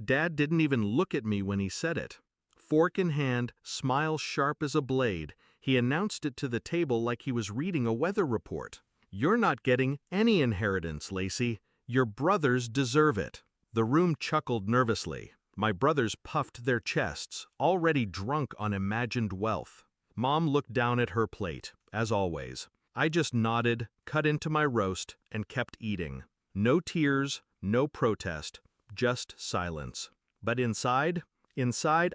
Dad didn't even look at me when he said it. Fork in hand, smile sharp as a blade, he announced it to the table like he was reading a weather report. "You're not getting any inheritance, Lacey. Your brothers deserve it." The room chuckled nervously. My brothers puffed their chests, already drunk on imagined wealth. Mom looked down at her plate, as always. I just nodded, cut into my roast, and kept eating. No tears, no protest, just silence. But inside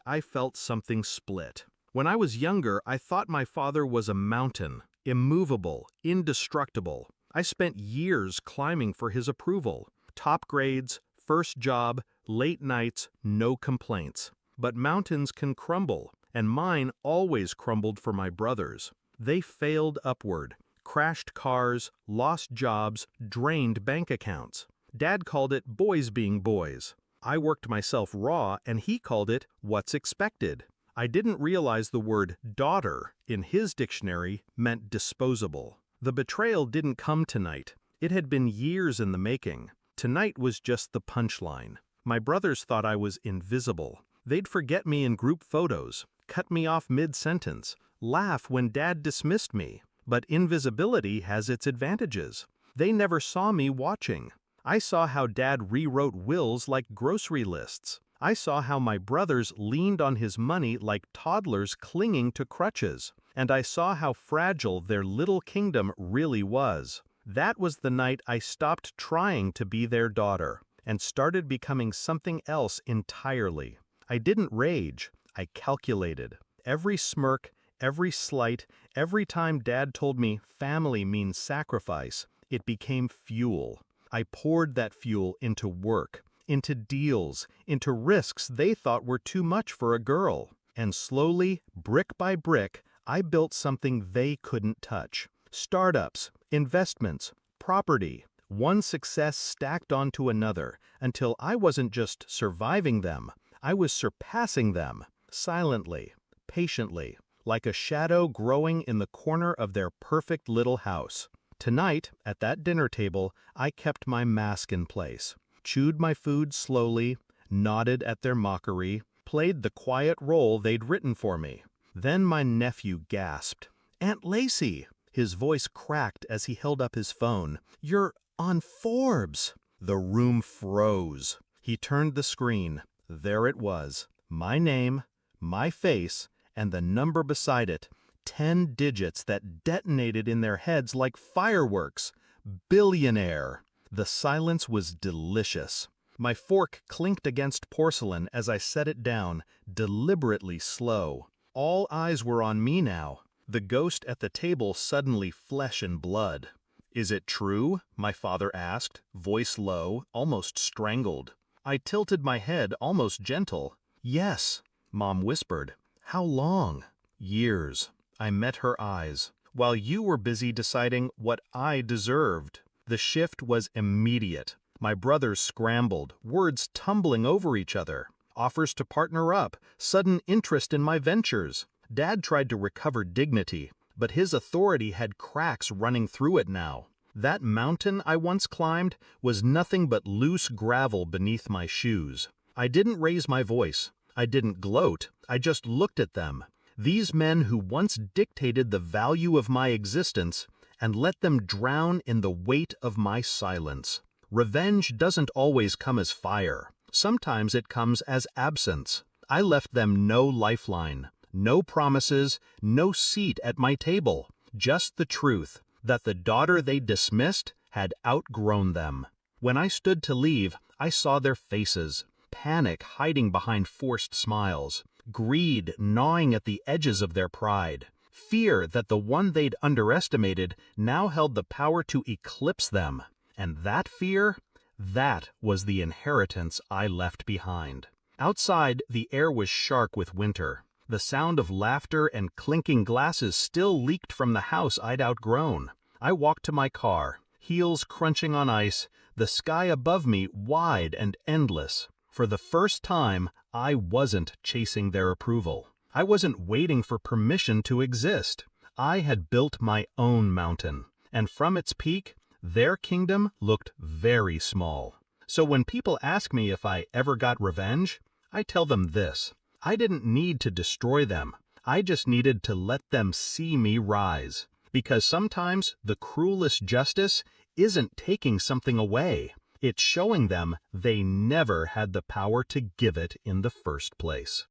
I felt something split. When I was younger, I thought my father was a mountain, immovable, indestructible. I spent years climbing for his approval. Top grades, first job, late nights, no complaints. But mountains can crumble, and mine always crumbled for my brothers. They failed upward, crashed cars, lost jobs, drained bank accounts. Dad called it boys being boys. I worked myself raw, and he called it what's expected. I didn't realize the word daughter in his dictionary meant disposable. The betrayal didn't come tonight. It had been years in the making. Tonight was just the punchline. My brothers thought I was invisible. They'd forget me in group photos, cut me off mid-sentence, laugh when Dad dismissed me. But invisibility has its advantages. They never saw me watching. I saw how Dad rewrote wills like grocery lists. I saw how my brothers leaned on his money like toddlers clinging to crutches. And I saw how fragile their little kingdom really was. That was the night I stopped trying to be their daughter and started becoming something else entirely. I didn't rage. I calculated. Every smirk, every slight, every time Dad told me family means sacrifice, it became fuel. I poured that fuel into work, into deals, into risks they thought were too much for a girl. And slowly, brick by brick, I built something they couldn't touch. Startups, investments, property, one success stacked onto another, until I wasn't just surviving them, I was surpassing them, silently, patiently, like a shadow growing in the corner of their perfect little house. Tonight, at that dinner table, I kept my mask in place, chewed my food slowly, nodded at their mockery, played the quiet role they'd written for me. Then my nephew gasped. "Aunt Lacey!" His voice cracked as he held up his phone. "You're on Forbes!" The room froze. He turned the screen. There it was. My name, my face, and the number beside it. 10 digits that detonated in their heads like fireworks. Billionaire. The silence was delicious. My fork clinked against porcelain as I set it down, deliberately slow. All eyes were on me now. The ghost at the table suddenly flesh and blood. "Is it true?" my father asked, voice low, almost strangled. I tilted my head, almost gentle. "Yes," Mom whispered. "How long?" "Years." I met her eyes. "While you were busy deciding what I deserved." The shift was immediate. My brothers scrambled, words tumbling over each other. Offers to partner up, sudden interest in my ventures. Dad tried to recover dignity, but his authority had cracks running through it now. That mountain I once climbed was nothing but loose gravel beneath my shoes. I didn't raise my voice. I didn't gloat. I just looked at them. These men who once dictated the value of my existence, and let them drown in the weight of my silence. Revenge doesn't always come as fire. Sometimes it comes as absence. I left them no lifeline, no promises, no seat at my table. Just the truth, that the daughter they dismissed had outgrown them. When I stood to leave, I saw their faces, panic hiding behind forced smiles, greed gnawing at the edges of their pride, fear that the one they'd underestimated now held the power to eclipse them. And that fear, that was the inheritance I left behind. Outside, the air was sharp with winter. The sound of laughter and clinking glasses still leaked from the house I'd outgrown. I walked to my car, heels crunching on ice, the sky above me wide and endless. For the first time, I wasn't chasing their approval. I wasn't waiting for permission to exist. I had built my own mountain, and from its peak, their kingdom looked very small. So when people ask me if I ever got revenge, I tell them this: I didn't need to destroy them. I just needed to let them see me rise. Because sometimes the cruelest justice isn't taking something away. It's showing them they never had the power to give it in the first place.